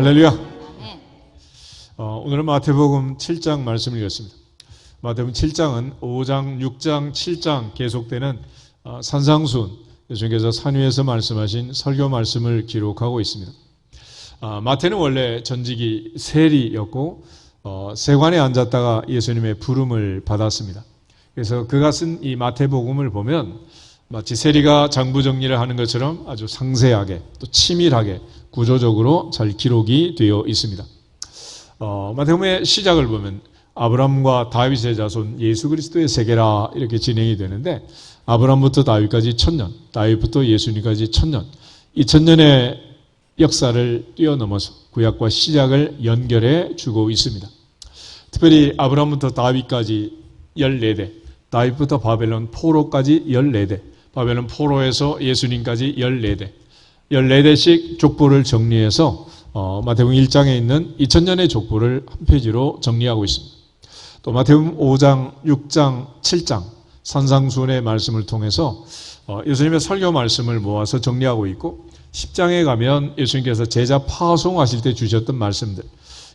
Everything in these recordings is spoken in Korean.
할렐루야. 오늘은 마태복음 7장 말씀을 읽었습니다. 마태복음 7장은 5장, 6장, 7장 계속되는 산상수훈, 예수님께서 산 위에서 말씀하신 설교 말씀을 기록하고 있습니다. 마태는 원래 전직이 세리였고 세관에 앉았다가 예수님의 부름을 받았습니다. 그래서 그가 쓴 이 마태복음을 보면 마치 세리가 장부 정리를 하는 것처럼 아주 상세하게 또 치밀하게 구조적으로 잘 기록이 되어 있습니다. 마태복음의 시작을 보면 아브라함과 다윗의 자손 예수 그리스도의 세계라 이렇게 진행이 되는데, 아브라함부터 다윗까지 1000년, 다윗부터 예수님까지 1000년, 이 1000년의 역사를 뛰어넘어서 구약과 시작을 연결해 주고 있습니다. 특별히 아브라함부터 다윗까지 14대, 다윗부터 바벨론 포로까지 14대, 바벨론 포로에서 예수님까지 14대, 14대씩 족보를 정리해서 마태복음 1장에 있는 2000년의 족보를 한 페이지로 정리하고 있습니다. 또 마태복음 5장, 6장, 7장 산상수훈의 말씀을 통해서 예수님의 설교 말씀을 모아서 정리하고 있고, 10장에 가면 예수님께서 제자 파송하실 때 주셨던 말씀들,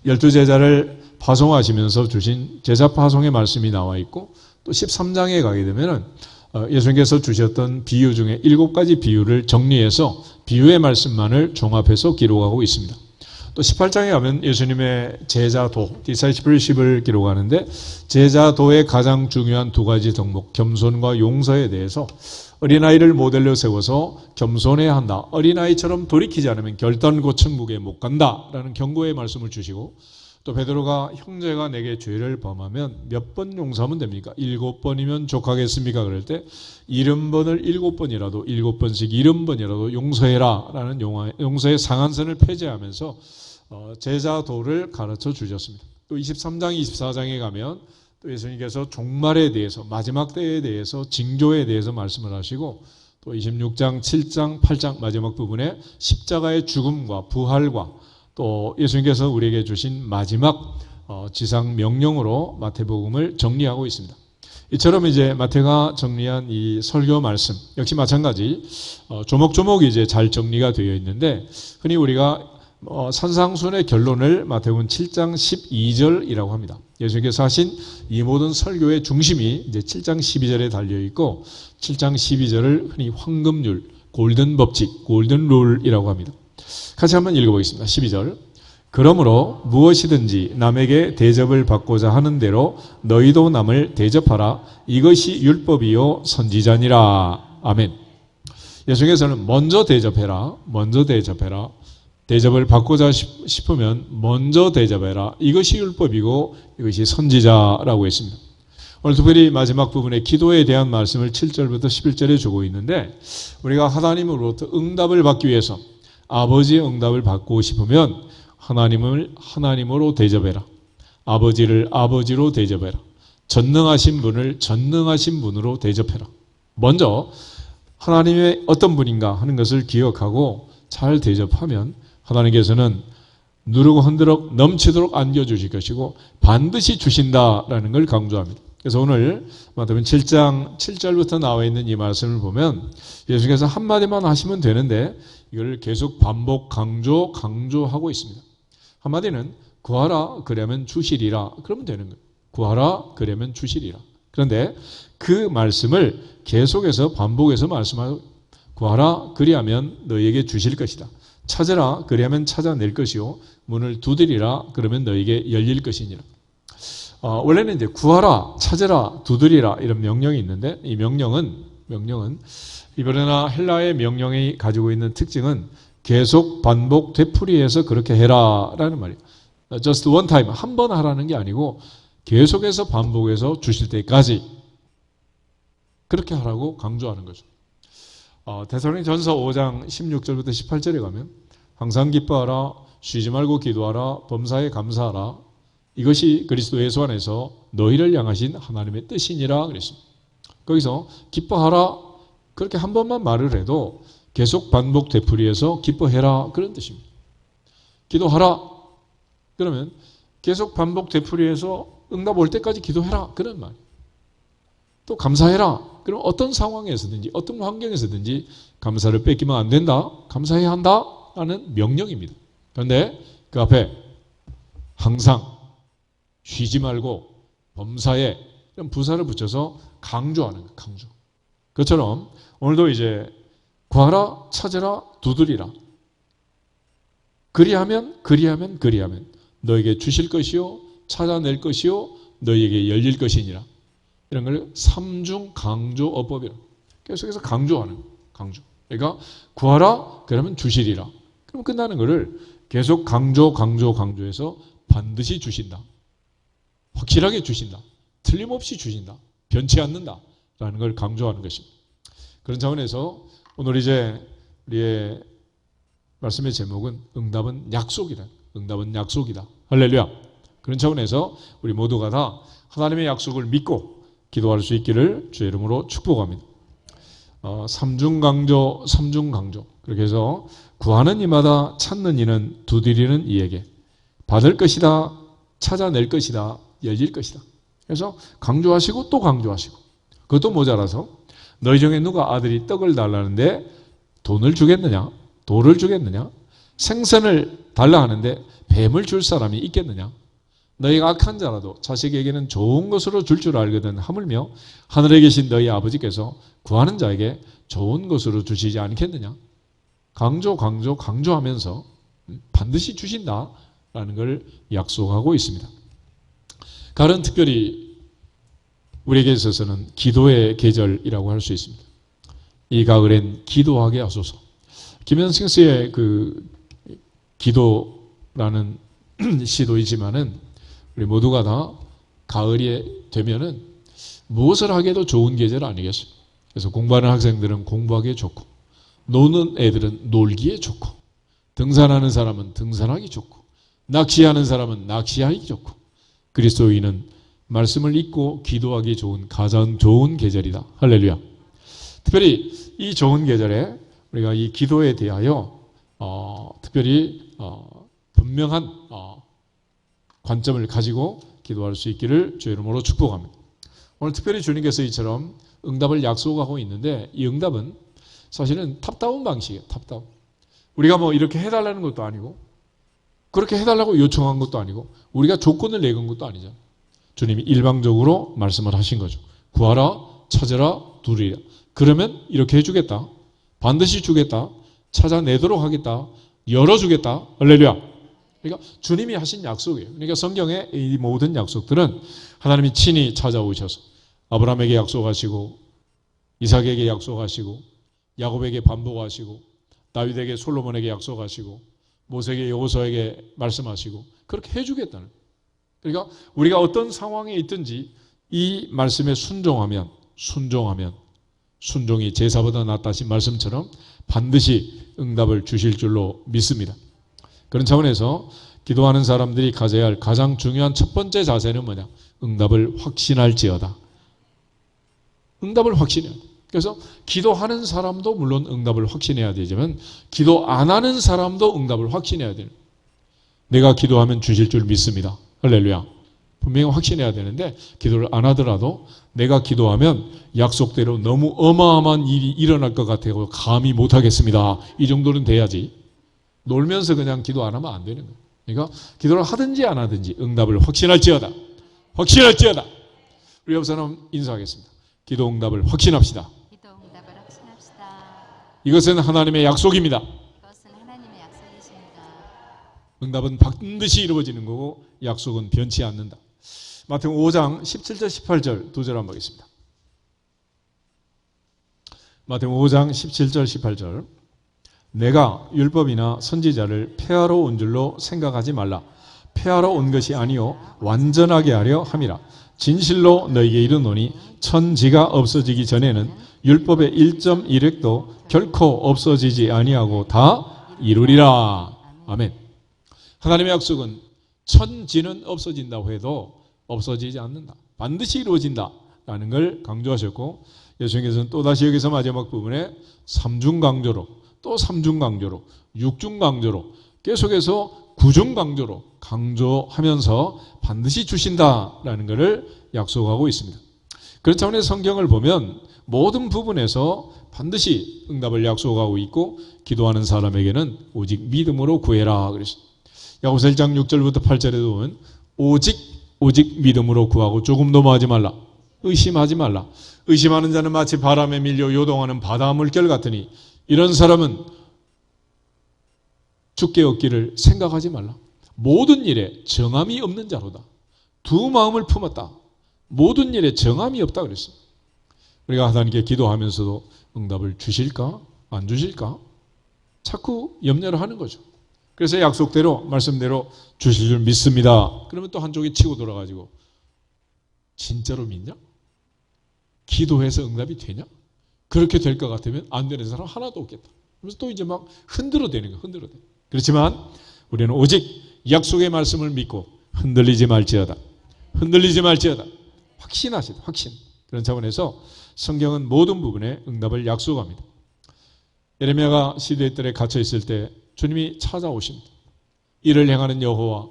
12제자를 파송하시면서 주신 제자 파송의 말씀이 나와 있고, 또 13장에 가게 되면 예수님께서 주셨던 비유 중에 7가지 비유를 정리해서 비유의 말씀만을 종합해서 기록하고 있습니다. 또 18장에 가면 예수님의 제자도, 디사이플십을 기록하는데, 제자도의 가장 중요한 2가지 덕목, 겸손과 용서에 대해서 어린아이를 모델로 세워서 겸손해야 한다, 어린아이처럼 돌이키지 않으면 결단코 천국에 못 간다라는 경고의 말씀을 주시고, 또 베드로가 형제가 내게 죄를 범하면 몇 번 용서하면 됩니까? 7번이면 족하겠습니까? 그럴 때 70번을 7번이라도 7번씩 70번이라도 용서해라 라는 용서의 상한선을 폐지하면서 제자도를 가르쳐 주셨습니다. 또 23장, 24장에 가면 또 예수님께서 종말에 대해서, 마지막 때에 대해서, 징조에 대해서 말씀을 하시고, 또 26장, 7장, 8장 마지막 부분에 십자가의 죽음과 부활과 또 예수님께서 우리에게 주신 마지막 지상 명령으로 마태복음을 정리하고 있습니다. 이처럼 이제 마태가 정리한 이 설교 말씀 역시 마찬가지 조목조목 이제 잘 정리가 되어 있는데, 흔히 우리가 산상수훈의 결론을 마태복음 7장 12절이라고 합니다. 예수님께서 하신 이 모든 설교의 중심이 이제 7장 12절에 달려 있고, 7장 12절을 흔히 황금률, 골든 법칙, 골든 룰이라고 합니다. 같이 한번 읽어보겠습니다. 12절. 그러므로 무엇이든지 남에게 대접을 받고자 하는 대로 너희도 남을 대접하라. 이것이 율법이요 선지자니라. 아멘. 예수님께서는 먼저 대접해라. 먼저 대접해라. 대접을 받고자 싶으면 먼저 대접해라. 이것이 율법이고 이것이 선지자라고 했습니다. 오늘 특별히 마지막 부분에 기도에 대한 말씀을 7절부터 11절에 주고 있는데, 우리가 하나님으로부터 응답을 받기 위해서, 아버지의 응답을 받고 싶으면 하나님을 하나님으로 대접해라. 아버지를 아버지로 대접해라. 전능하신 분을 전능하신 분으로 대접해라. 먼저 하나님의 어떤 분인가 하는 것을 기억하고 잘 대접하면 하나님께서는 누르고 흔들어 넘치도록 안겨주실 것이고 반드시 주신다라는 걸 강조합니다. 그래서 오늘 마태복음 7장 7절부터 나와 있는 이 말씀을 보면 예수께서 한마디만 하시면 되는데 이걸 계속 반복 강조하고 있습니다. 한마디는 구하라 그러면 주시리라, 그러면 되는 거예요. 구하라 그러면 주시리라. 그런데 그 말씀을 계속해서 반복해서 말씀하고, 구하라 그리하면 너희에게 주실 것이다. 찾으라 그리하면 찾아낼 것이요 문을 두드리라 그러면 너희에게 열릴 것이니라. 원래는 이제 구하라, 찾으라, 두드리라 이런 명령이 있는데, 이 명령은 이브리어나 헬라의 명령이 가지고 있는 특징은 계속 반복 되풀이해서 그렇게 해라라는 말이에요. Just one time, 한 번 하라는 게 아니고 계속해서 반복해서 주실 때까지 그렇게 하라고 강조하는 거죠. 데살로니가전서 5장 16절부터 18절에 가면 항상 기뻐하라, 쉬지 말고 기도하라, 범사에 감사하라. 이것이 그리스도 예수 안에서 너희를 향하신 하나님의 뜻이니라 그랬습니다. 거기서 기뻐하라 그렇게 한 번만 말을 해도 계속 반복 되풀이해서 기뻐해라 그런 뜻입니다. 기도하라 그러면 계속 반복 되풀이해서 응답 올 때까지 기도해라 그런 말. 또 감사해라 그럼 어떤 상황에서든지 어떤 환경에서든지 감사를 뺏기면 안 된다, 감사해야 한다 라는 명령입니다. 그런데 그 앞에 항상, 쉬지 말고, 범사에 이런 부사를 붙여서 강조하는 거예요. 강조. 그처럼 오늘도 이제 구하라, 찾으라, 두드리라. 그리하면 너에게 주실 것이요 찾아낼 것이요 너에게 열릴 것이니라. 이런 걸 삼중 강조 어법이라. 계속해서 강조하는 거예요. 강조. 그러니까 구하라 그러면 주시리라. 그럼 끝나는 거를 계속 강조해서 반드시 주신다. 확실하게 주신다. 틀림없이 주신다. 변치 않는다. 라는 걸 강조하는 것입니다. 그런 차원에서 오늘 이제 우리의 말씀의 제목은 응답은 약속이다. 응답은 약속이다. 할렐루야. 그런 차원에서 우리 모두가 다 하나님의 약속을 믿고 기도할 수 있기를 주의 이름으로 축복합니다. 삼중강조. 그렇게 해서 구하는 이마다 찾는 이는 두드리는 이에게 받을 것이다. 찾아낼 것이다. 열릴 것이다. 그래서 강조하시고 또 강조하시고 그것도 모자라서 너희 중에 누가 아들이 떡을 달라는데 돈을 주겠느냐? 돌을 주겠느냐? 생선을 달라 하는데 뱀을 줄 사람이 있겠느냐? 너희가 악한 자라도 자식에게는 좋은 것으로 줄 줄 알거든 하물며 하늘에 계신 너희 아버지께서 구하는 자에게 좋은 것으로 주시지 않겠느냐? 강조하면서 반드시 주신다라는 걸 약속하고 있습니다. 가을은 특별히 우리에게 있어서는 기도의 계절이라고 할 수 있습니다. 이 가을엔 기도하게 하소서. 김현승 씨의 그 기도라는 시도 있지만은 우리 모두가 다 가을이 되면은 무엇을 하기에도 좋은 계절 아니겠습니까? 그래서 공부하는 학생들은 공부하기에 좋고, 노는 애들은 놀기에 좋고, 등산하는 사람은 등산하기 좋고, 낚시하는 사람은 낚시하기 좋고, 그리스도인은 말씀을 읽고 기도하기 좋은 가장 좋은 계절이다. 할렐루야. 특별히 이 좋은 계절에 우리가 이 기도에 대하여 특별히 분명한 관점을 가지고 기도할 수 있기를 주의 이름으로 축복합니다. 오늘 특별히 주님께서 이처럼 응답을 약속하고 있는데 이 응답은 사실은 탑다운 방식이에요. 탑다운. 우리가 뭐 이렇게 해달라는 것도 아니고 그렇게 해달라고 요청한 것도 아니고 우리가 조건을 내건 것도 아니죠. 주님이 일방적으로 말씀을 하신 거죠. 구하라, 찾으라, 두드리라. 그러면 이렇게 해주겠다. 반드시 주겠다. 찾아내도록 하겠다. 열어주겠다. 할렐루야. 그러니까 주님이 하신 약속이에요. 그러니까 성경의 이 모든 약속들은 하나님이 친히 찾아오셔서 아브라함에게 약속하시고 이삭에게 약속하시고 야곱에게 반복하시고 다윗에게 솔로몬에게 약속하시고 모세에게 여호수아에게 말씀하시고 그렇게 해주겠다는. 그러니까 우리가 어떤 상황에 있든지 이 말씀에 순종하면 순종이 제사보다 낫다신 말씀처럼 반드시 응답을 주실 줄로 믿습니다. 그런 차원에서 기도하는 사람들이 가져야 할 가장 중요한 첫 번째 자세는 뭐냐? 응답을 확신할지어다. 응답을 확신해야 돼. 그래서 기도하는 사람도 물론 응답을 확신해야 되지만 기도 안 하는 사람도 응답을 확신해야 돼요. 내가 기도하면 주실 줄 믿습니다. 할렐루야. 분명히 확신해야 되는데 기도를 안 하더라도 내가 기도하면 약속대로 너무 어마어마한 일이 일어날 것 같아서 감히 못하겠습니다. 이 정도는 돼야지. 놀면서 그냥 기도 안 하면 안 되는 거예요. 그러니까 기도를 하든지 안 하든지 응답을 확신할지어다. 확신할지어다. 우리 옆 사람 인사하겠습니다. 기도 응답을 확신합시다. 이것은 하나님의 약속입니다. 이것은 하나님의 약속이십니다. 응답은 반드시 이루어지는 거고 약속은 변치 않는다. 마태복음 5장 17절 18절 두 절 한번 보겠습니다. 마태복음 5장 17절 18절 내가 율법이나 선지자를 폐하러 온 줄로 생각하지 말라. 폐하러 온 것이 아니요 완전하게 하려 함이라. 진실로 너희에게 이르노니 천지가 없어지기 전에는 율법의 1.1획도 결코 없어지지 아니하고 다 이루리라. 아멘. 하나님의 약속은 천지는 없어진다고 해도 없어지지 않는다. 반드시 이루어진다라는 걸 강조하셨고 예수님께서는 또다시 여기서 마지막 부분에 삼중강조로 또 삼중강조로 육중강조로 계속해서 구중강조로 강조하면서 반드시 주신다라는 것을 약속하고 있습니다. 그런 차원에서 성경을 보면 모든 부분에서 반드시 응답을 약속하고 있고 기도하는 사람에게는 오직 믿음으로 구해라 그랬습니다. 야고보서 1장 6절부터 8절에 보면 오직 믿음으로 구하고 조금도 뭐하지 말라. 의심하지 말라. 의심하는 자는 마치 바람에 밀려 요동하는 바다 물결 같으니 이런 사람은 죽게 얻기를 생각하지 말라. 모든 일에 정함이 없는 자로다. 두 마음을 품었다. 모든 일에 정함이 없다 그랬어요. 우리가 하나님께 기도하면서도 응답을 주실까? 안 주실까? 자꾸 염려를 하는 거죠. 그래서 약속대로 말씀대로 주실 줄 믿습니다. 그러면 또 한쪽이 치고 돌아가지고 진짜로 믿냐? 기도해서 응답이 되냐? 그렇게 될 것 같으면 안 되는 사람 하나도 없겠다. 그래서 또 이제 막 흔들어대는 거야. 흔들어대. 그렇지만 우리는 오직 약속의 말씀을 믿고 흔들리지 말지어다. 확신하시다. 확신. 그런 차원에서 성경은 모든 부분에 응답을 약속합니다. 예레미야가 시대의 뜰에 갇혀 있을 때 주님이 찾아오십니다. 이를 행하는 여호와,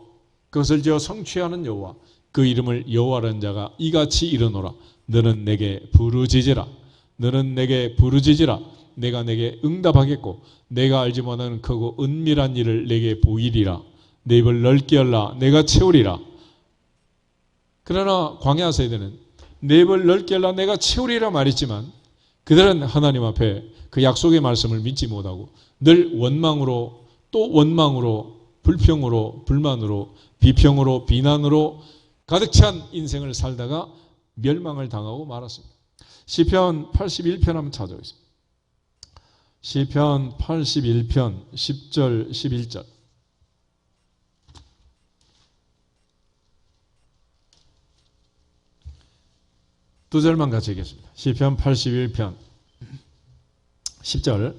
그것을 지어 성취하는 여호와, 그 이름을 여호와라는 자가 이같이 이르노라. 너는 내게 부르짖으라. 내가 내게 응답하겠고 내가 알지 못하는 크고 은밀한 일을 내게 보이리라. 내 입을 넓게 열라. 내가 채우리라. 그러나 광야 세대는 내 입을 넓게 열라 내가 채우리라 말했지만 그들은 하나님 앞에 그 약속의 말씀을 믿지 못하고 늘 원망으로 또 원망으로 불평으로 불만으로 비평으로 비난으로 가득 찬 인생을 살다가 멸망을 당하고 말았습니다. 시편 81편 한번 찾아보겠습니다. 시편 81편 10절 11절 두 절만 같이 읽겠습니다. 시편 81편 10절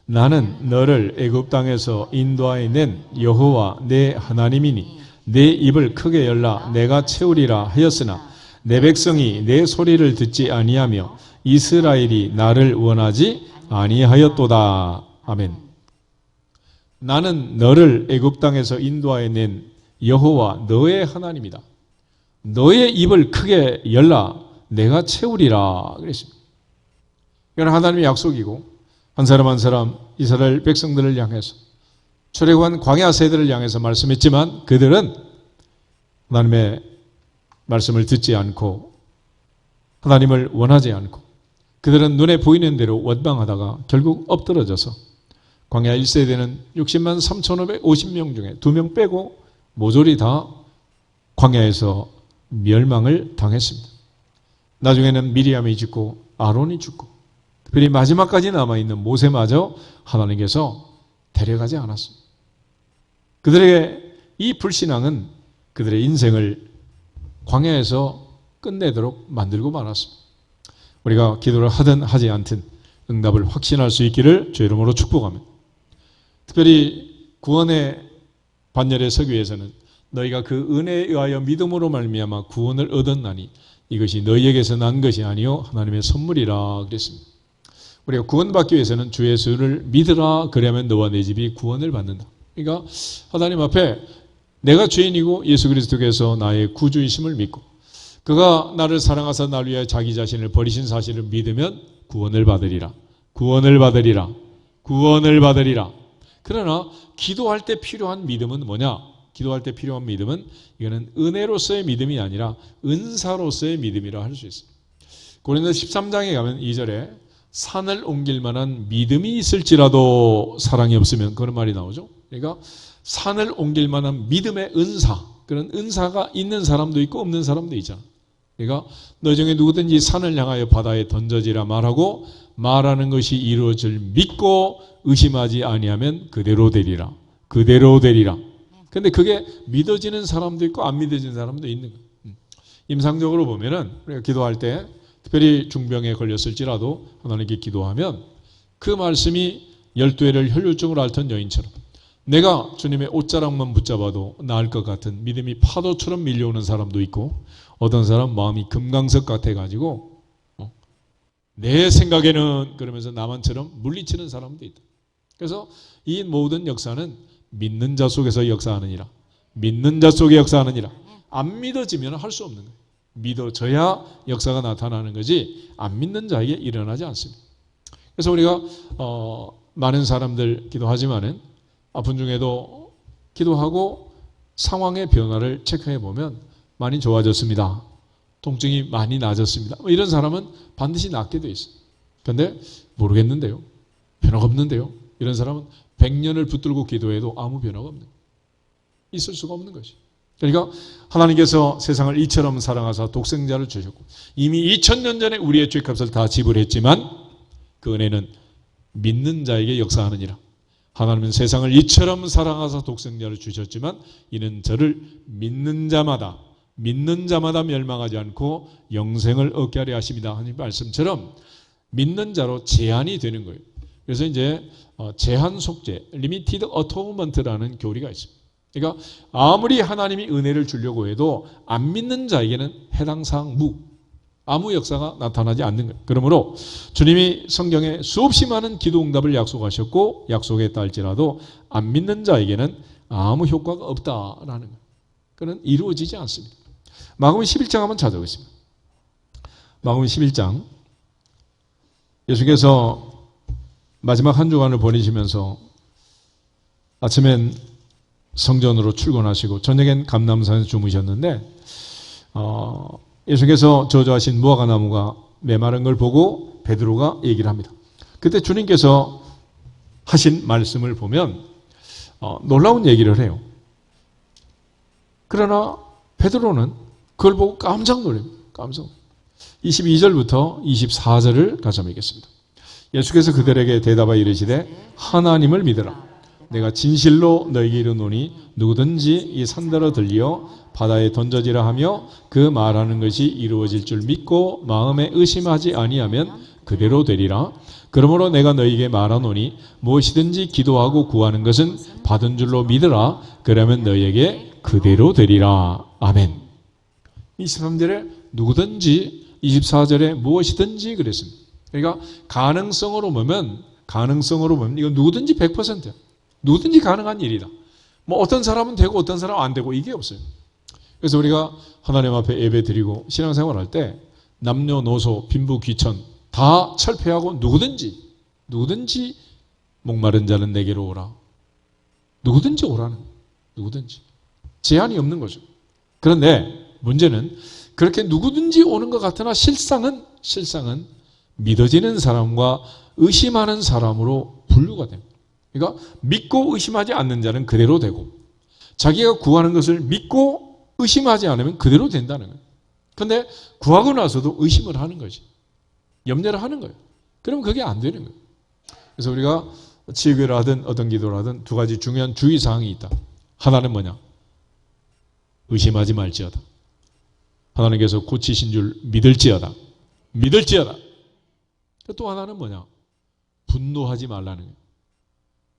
나는 너를 애굽 땅에서 인도하여 낸 여호와 내 하나님이니 내 입을 크게 열라 내가 채우리라 하였으나 내 백성이 내 소리를 듣지 아니하며 이스라엘이 나를 원하지 아니하였도다. 아멘. 나는 너를 애굽 땅에서 인도하여 낸 여호와 너의 하나님이다. 너의 입을 크게 열라 내가 채우리라 그랬습니다. 이건 하나님의 약속이고 한 사람 한 사람 이스라엘 백성들을 향해서 출애굽한 광야 세대를 향해서 말씀했지만 그들은 하나님의 말씀을 듣지 않고 하나님을 원하지 않고 그들은 눈에 보이는 대로 원망하다가 결국 엎드러져서 광야 1세대는 60만 3,550명 중에 2명 빼고 모조리 다 광야에서 멸망을 당했습니다. 나중에는 미리암이 죽고 아론이 죽고 특별히 마지막까지 남아있는 모세마저 하나님께서 데려가지 않았습니다. 그들의 이 불신앙은 그들의 인생을 광야에서 끝내도록 만들고 말았습니다. 우리가 기도를 하든 하지 않든 응답을 확신할 수 있기를 주의 이름으로 축복합니다. 특별히 구원의 반열에 서기 위해서는 너희가 그 은혜에 의하여 믿음으로 말미암아 구원을 얻었나니 이것이 너희에게서 난 것이 아니요 하나님의 선물이라 그랬습니다. 우리가 구원받기 위해서는 주 예수를 믿으라 그러면 너와 내 집이 구원을 받는다. 그러니까 하나님 앞에 내가 죄인이고 예수 그리스도께서 나의 구주이심을 믿고 그가 나를 사랑하사 나를 위하여 자기 자신을 버리신 사실을 믿으면 구원을 받으리라. 그러나 기도할 때 필요한 믿음은 뭐냐? 기도할 때 필요한 믿음은 이거는 은혜로서의 믿음이 아니라 은사로서의 믿음이라 할 수 있습니다. 고린도서 13장에 가면 2절에 산을 옮길 만한 믿음이 있을지라도 사랑이 없으면 그런 말이 나오죠. 그러니까 산을 옮길 만한 믿음의 은사, 그런 은사가 있는 사람도 있고 없는 사람도 있잖아. 그러니까 너 중에 누구든지 산을 향하여 바다에 던져지라 말하고 말하는 것이 이루어질 믿고 의심하지 아니하면 그대로 되리라. 근데 그게 믿어지는 사람도 있고 안 믿어지는 사람도 있는 거예요. 임상적으로 보면은 우리가 기도할 때 특별히 중병에 걸렸을지라도 하나님께 기도하면 그 말씀이 12해를 혈류증으로 앓던 여인처럼 내가 주님의 옷자락만 붙잡아도 나을 것 같은 믿음이 파도처럼 밀려오는 사람도 있고 어떤 사람 마음이 금강석 같아가지고 내 생각에는 그러면서 나만처럼 물리치는 사람도 있다. 그래서 이 모든 역사는 믿는 자 속에서 역사하느니라. 안 믿어지면 할 수 없는 거예요. 믿어져야 역사가 나타나는 거지 안 믿는 자에게 일어나지 않습니다. 그래서 우리가 많은 사람들 기도하지만은 아픈 중에도 기도하고 상황의 변화를 체크해 보면 많이 좋아졌습니다. 통증이 많이 나아졌습니다. 뭐 이런 사람은 반드시 낫게 돼 있어요. 그런데 모르겠는데요. 변화가 없는데요. 이런 사람은 100년을 붙들고 기도해도 아무 변화가 없는 거예요. 있을 수가 없는 것이. 그러니까 하나님께서 세상을 이처럼 사랑하사 독생자를 주셨고 이미 2000년 전에 우리의 죄값을 다 지불했지만 그 은혜는 믿는 자에게 역사하느니라. 하나님은 세상을 이처럼 사랑하사 독생자를 주셨지만 이는 저를 믿는 자마다 멸망하지 않고 영생을 얻게 하려 하십니다. 하나님 말씀처럼 믿는 자로 제한이 되는 거예요. 그래서 이제 제한 속죄, 리미티드 어토먼트라는 교리가 있습니다. 그러니까 아무리 하나님이 은혜를 주려고 해도 안 믿는 자에게는 해당 사항 아무 역사가 나타나지 않는 거예요. 그러므로 주님이 성경에 수없이 많은 기도 응답을 약속하셨고 약속했다 할지라도 안 믿는 자에게는 아무 효과가 없다라는 거예요. 그는 이루어지지 않습니다. 마가복음 11장 한번 찾아보겠습니다. 마가복음 11장 예수께서 마지막 한 주간을 보내시면서 아침엔 성전으로 출근하시고 저녁엔 감람산에서 주무셨는데 예수께서 저주하신 무화과 나무가 메마른 걸 보고 베드로가 얘기를 합니다. 그때 주님께서 하신 말씀을 보면 놀라운 얘기를 해요. 그러나 베드로는 그걸 보고 깜짝 놀랍니다. 22절부터 24절을 같이 한번 읽겠습니다. 예수께서 그들에게 대답하여 이르시되 하나님을 믿으라. 내가 진실로 너에게 이르노니 누구든지 이 산더러 들리어 바다에 던져지라 하며 그 말하는 것이 이루어질 줄 믿고 마음에 의심하지 아니하면 그대로 되리라. 그러므로 내가 너에게 말하노니 무엇이든지 기도하고 구하는 것은 받은 줄로 믿으라. 그러면 너에게 그대로 되리라. 아멘. 23절에 누구든지 24절에 무엇이든지 그랬습니다. 그러니까 가능성으로 보면 이건 누구든지 100%야. 누구든지 가능한 일이다. 뭐 어떤 사람은 되고 어떤 사람은 안 되고 이게 없어요. 그래서 우리가 하나님 앞에 예배 드리고 신앙생활 할 때 남녀노소 빈부 귀천 다 철폐하고 누구든지 목마른 자는 내게로 오라. 누구든지 오라는 거예요. 누구든지. 제한이 없는 거죠. 그런데 문제는 그렇게 누구든지 오는 것 같으나 실상은 믿어지는 사람과 의심하는 사람으로 분류가 됩니다. 그러니까 믿고 의심하지 않는 자는 그대로 되고 자기가 구하는 것을 믿고 의심하지 않으면 그대로 된다는 거예요. 그런데 구하고 나서도 의심을 하는 거지. 염려를 하는 거예요. 그러면 그게 안 되는 거예요. 그래서 우리가 치유교를 하든 어떤 기도를 하든 두 가지 중요한 주의사항이 있다. 하나는 뭐냐? 의심하지 말지어다. 하나님께서 고치신 줄 믿을지어다. 또 하나는 뭐냐? 분노하지 말라는 거예요.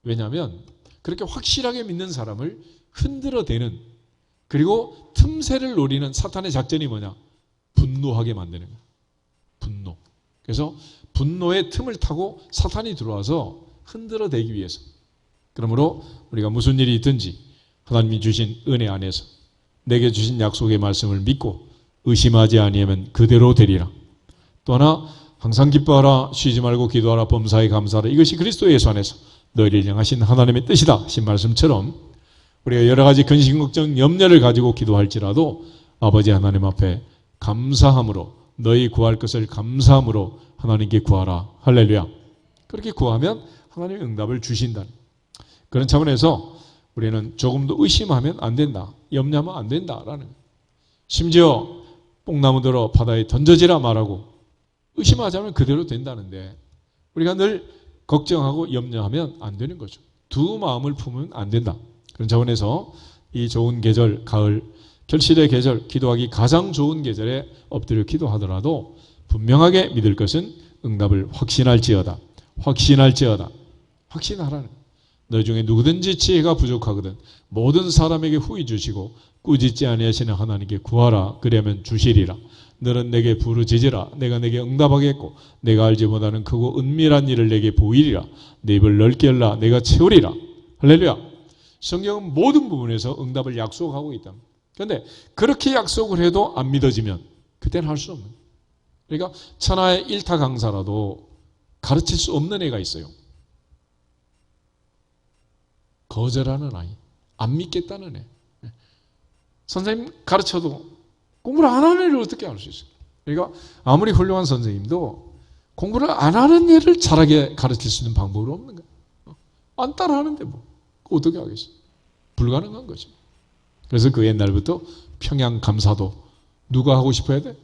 왜냐하면 그렇게 확실하게 믿는 사람을 흔들어대는 그리고 틈새를 노리는 사탄의 작전이 뭐냐? 분노하게 만드는 거예요. 분노. 그래서 분노의 틈을 타고 사탄이 들어와서 흔들어대기 위해서. 그러므로 우리가 무슨 일이 있든지 하나님이 주신 은혜 안에서 내게 주신 약속의 말씀을 믿고 의심하지 아니하면 그대로 되리라. 또 하나 항상 기뻐하라, 쉬지 말고 기도하라, 범사에 감사하라. 이것이 그리스도 예수 안에서 너희를 향하신 하나님의 뜻이다 하신 말씀처럼 우리가 여러 가지 근심, 걱정, 염려를 가지고 기도할지라도 아버지 하나님 앞에 감사함으로 너희 구할 것을 감사함으로 하나님께 구하라. 할렐루야. 그렇게 구하면 하나님이 응답을 주신다는 그런 차원에서 우리는 조금도 의심하면 안 된다. 염려하면 안 된다라는 거예요. 심지어 뽕나무 들어 바다에 던져지라 말하고 의심하지 않으면 그대로 된다는데 우리가 늘 걱정하고 염려하면 안 되는 거죠. 두 마음을 품으면 안 된다. 그런 차원에서 이 좋은 계절, 가을, 결실의 계절, 기도하기 가장 좋은 계절에 엎드려 기도하더라도 분명하게 믿을 것은 응답을 확신할지어다. 확신하라는 너희 중에 누구든지 지혜가 부족하거든 모든 사람에게 후히 주시고 꾸짖지 아니하시는 하나님께 구하라. 그러면 주시리라. 너는 내게 부르짖으라. 내가 내게 응답하겠고 내가 알지 못하는 크고 은밀한 일을 내게 보이리라. 내 입을 넓게 열라. 내가 채우리라. 할렐루야. 성경은 모든 부분에서 응답을 약속하고 있다. 그런데 그렇게 약속을 해도 안 믿어지면 그때는 할 수 없는 거예요. 그러니까 천하의 일타 강사라도 가르칠 수 없는 애가 있어요. 거절하는 아이, 안 믿겠다는 애. 선생님 가르쳐도 공부를 안 하는 애를 어떻게 알 수 있어요? 그러니까 아무리 훌륭한 선생님도 공부를 안 하는 애를 잘하게 가르칠 수 있는 방법은 없는 거예요. 안 따라하는데 뭐 어떻게 하겠어요? 불가능한 거죠. 그래서 그 옛날부터 평양 감사도 누가 하고 싶어야 돼?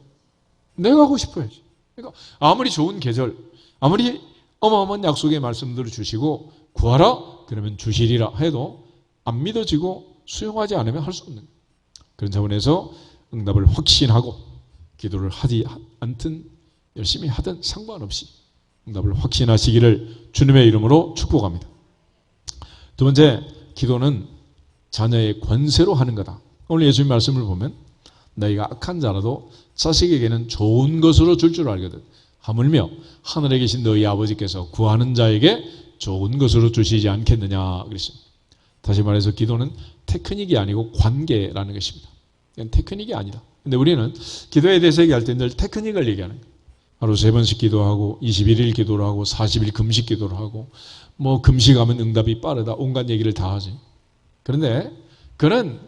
내가 하고 싶어야지. 그러니까 아무리 좋은 계절, 아무리 어마어마한 약속의 말씀들을 주시고 구하라 그러면 주시리라 해도 안 믿어지고 수용하지 않으면 할 수 없는 거예요. 그런 차원에서 응답을 확신하고 기도를 하지 않든 열심히 하든 상관없이 응답을 확신하시기를 주님의 이름으로 축복합니다. 두 번째, 기도는 자녀의 권세로 하는 거다. 오늘 예수님 말씀을 보면 너희가 악한 자라도 자식에게는 좋은 것으로 줄 줄 알거든. 하물며 하늘에 계신 너희 아버지께서 구하는 자에게 좋은 것으로 주시지 않겠느냐 그랬습니다. 다시 말해서 기도는 테크닉이 아니고 관계라는 것입니다. 이건 테크닉이 아니다. 근데 우리는 기도에 대해서 얘기할 때 늘 테크닉을 얘기하는 거예요. 하루 3번씩 기도하고 21일 기도를 하고 40일 금식 기도를 하고 뭐 금식하면 응답이 빠르다 온갖 얘기를 다 하지. 그런데 그는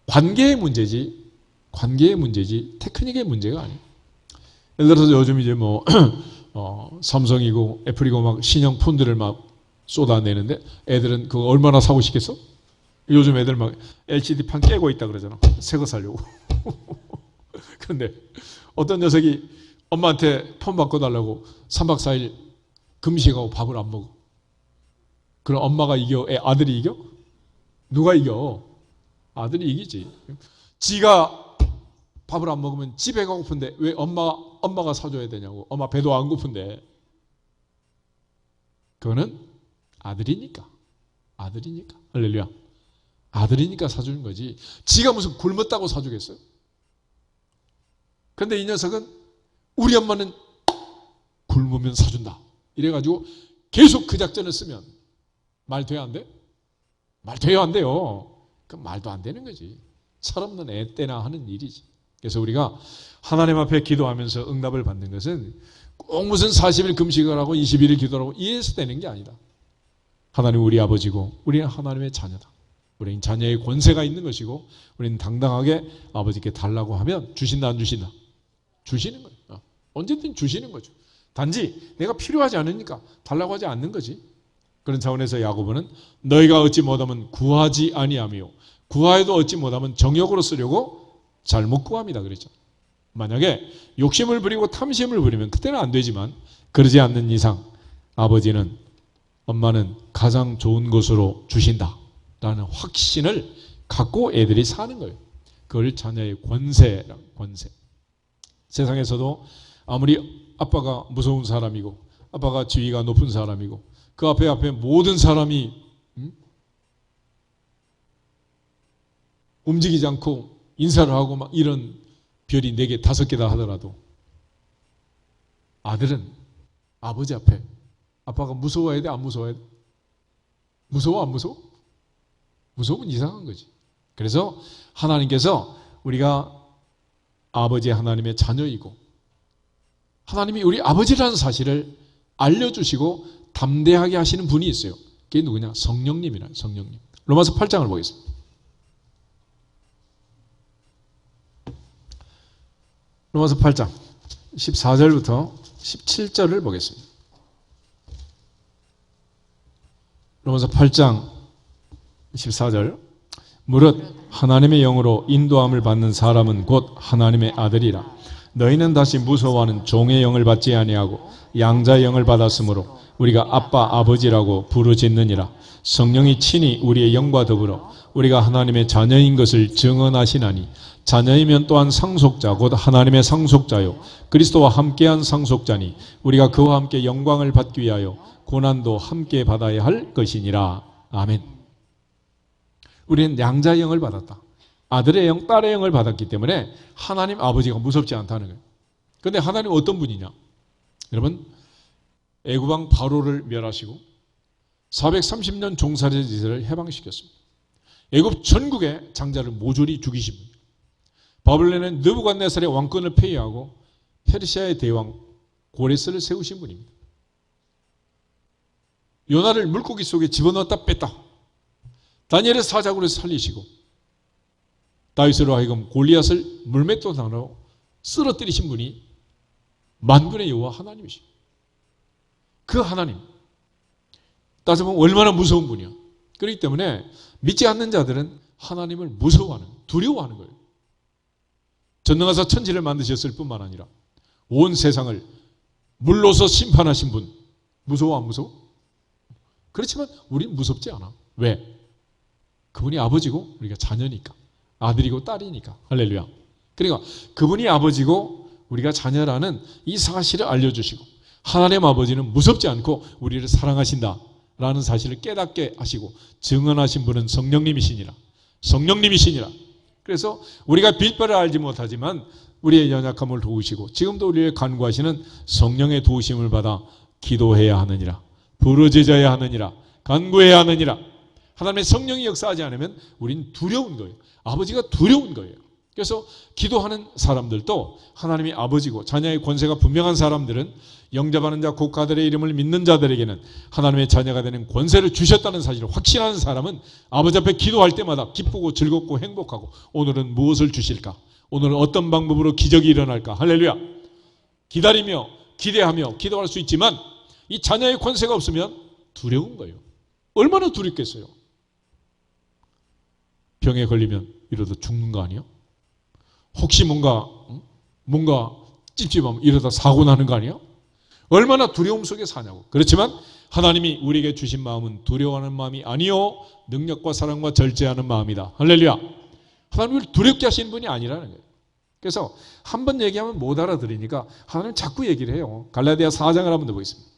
관계의 문제지 테크닉의 문제가 아니에요. 예를 들어서 요즘 이제 뭐 삼성이고 애플이고 막 신형 폰들을 막 쏟아내는데 애들은 그거 얼마나 사고 싶겠어? 요즘 애들 막 LCD판 깨고 있다 그러잖아. 새 거 사려고. 그런데 어떤 녀석이 엄마한테 폰 바꿔달라고 3박 4일 금식하고 밥을 안 먹어. 그럼 엄마가 이겨? 아들이 이겨? 누가 이겨? 아들이 이기지. 지가 밥을 안 먹으면 지 배가 고픈데 왜 엄마가 사줘야 되냐고. 엄마 배도 안 고픈데. 그거는 아들이니까. 할렐루야. 아들이니까 사주는 거지. 지가 무슨 굶었다고 사주겠어요? 그런데 이 녀석은 우리 엄마는 굶으면 사준다. 이래가지고 계속 그 작전을 쓰면 말 돼야 안 돼? 말 돼야 안 돼요. 그럼 말도 안 되는 거지. 철없는 애 때나 하는 일이지. 그래서 우리가 하나님 앞에 기도하면서 응답을 받는 것은 꼭 무슨 40일 금식을 하고 21일 기도를 하고 이래서 되는 게 아니다. 하나님 우리 아버지고 우리는 하나님의 자녀다. 우리는 자녀의 권세가 있는 것이고 우리는 당당하게 아버지께 달라고 하면 주신다 안 주신다? 주시는 거예요. 언제든 주시는 거죠. 단지 내가 필요하지 않으니까 달라고 하지 않는 거지. 그런 차원에서 야고보는 너희가 얻지 못하면 구하지 아니하며 구하여도 얻지 못하면 정욕으로 쓰려고 잘못 구합니다. 그랬죠. 만약에 욕심을 부리고 탐심을 부리면 그때는 안 되지만 그러지 않는 이상 아버지는 엄마는 가장 좋은 것으로 주신다 라는 확신을 갖고 애들이 사는 거예요. 그걸 자녀의 권세라고. 권세. 세상에서도 아무리 아빠가 무서운 사람이고 아빠가 지위가 높은 사람이고 그 앞에 모든 사람이 움직이지 않고 인사를 하고 막 이런 별이 4개, 5개다 하더라도 아들은 아버지 앞에 아빠가 무서워야 돼? 안 무서워야 돼? 무서워? 안 무서워? 무서우면 이상한 거지. 그래서 하나님께서 우리가 아버지 하나님의 자녀이고 하나님이 우리 아버지라는 사실을 알려주시고 담대하게 하시는 분이 있어요. 그게 누구냐? 성령님이라. 성령님. 로마서 8장을 보겠습니다. 로마서 8장 14절부터 17절을 보겠습니다. 로마서 8장 14절 무릇 하나님의 영으로 인도함을 받는 사람은 곧 하나님의 아들이라. 너희는 다시 무서워하는 종의 영을 받지 아니하고 양자의 영을 받았으므로 우리가 아빠 아버지라고 부르짖느니라. 성령이 친히 우리의 영과 더불어 우리가 하나님의 자녀인 것을 증언하시나니 자녀이면 또한 상속자 곧 하나님의 상속자요 그리스도와 함께한 상속자니 우리가 그와 함께 영광을 받기 위하여 고난도 함께 받아야 할 것이니라. 아멘. 우리는 양자의 영을 받았다. 아들의 영, 딸의 영을 받았기 때문에 하나님 아버지가 무섭지 않다는 거예요. 그런데 하나님 어떤 분이냐? 여러분 애굽왕 바로를 멸하시고 430년 종살이 짓을 해방시켰습니다. 애굽 전국의 장자를 모조리 죽이신 분이에요. 바벨론의 느부갓네살의 왕권을 폐위하고 페르시아의 대왕 고레스를 세우신 분입니다. 요나를 물고기 속에 집어넣었다 뺐다. 다니엘의 사자굴에서 살리시고 다윗으로 하여금 골리앗을 물맷돌로 쓰러뜨리신 분이 만군의 여호와 하나님이십니다. 그 하나님, 따져보면 얼마나 무서운 분이야. 그렇기 때문에 믿지 않는 자들은 하나님을 무서워하는, 두려워하는 거예요. 전능하사 천지를 만드셨을 뿐만 아니라 온 세상을 물로서 심판하신 분, 무서워 안 무서워? 그렇지만 우리는 무섭지 않아. 왜? 그분이 아버지고 우리가 자녀니까, 아들이고 딸이니까. 할렐루야. 그러니까 그분이 아버지고 우리가 자녀라는 이 사실을 알려주시고, 하나님 아버지는 무섭지 않고 우리를 사랑하신다라는 사실을 깨닫게 하시고 증언하신 분은 성령님이시니라. 성령님이시니라. 그래서 우리가 빌바를 알지 못하지만 우리의 연약함을 도우시고 지금도 우리를 간구하시는 성령의 도우심을 받아 기도해야 하느니라, 부르짖어야 하느니라, 간구해야 하느니라. 하나님의 성령이 역사하지 않으면 우린 두려운 거예요. 아버지가 두려운 거예요. 그래서 기도하는 사람들도 하나님이 아버지고 자녀의 권세가 분명한 사람들은 영접하는 자 곧 그들의 이름을 믿는 자들에게는 하나님의 자녀가 되는 권세를 주셨다는 사실을 확신하는 사람은 아버지 앞에 기도할 때마다 기쁘고 즐겁고 행복하고, 오늘은 무엇을 주실까? 오늘은 어떤 방법으로 기적이 일어날까? 할렐루야. 기다리며 기대하며 기도할 수 있지만 이 자녀의 권세가 없으면 두려운 거예요. 얼마나 두렵겠어요. 병에 걸리면 이러다 죽는 거 아니야? 혹시 뭔가 찝찝하면 이러다 사고 나는 거 아니야? 얼마나 두려움 속에 사냐고. 그렇지만 하나님이 우리에게 주신 마음은 두려워하는 마음이 아니요 능력과 사랑과 절제하는 마음이다. 할렐루야. 하나님을 두렵게 하시는 분이 아니라는 거예요. 그래서 한 번 얘기하면 못 알아들으니까 하나님 자꾸 얘기를 해요. 갈라디아 4장을 한번 더 보겠습니다.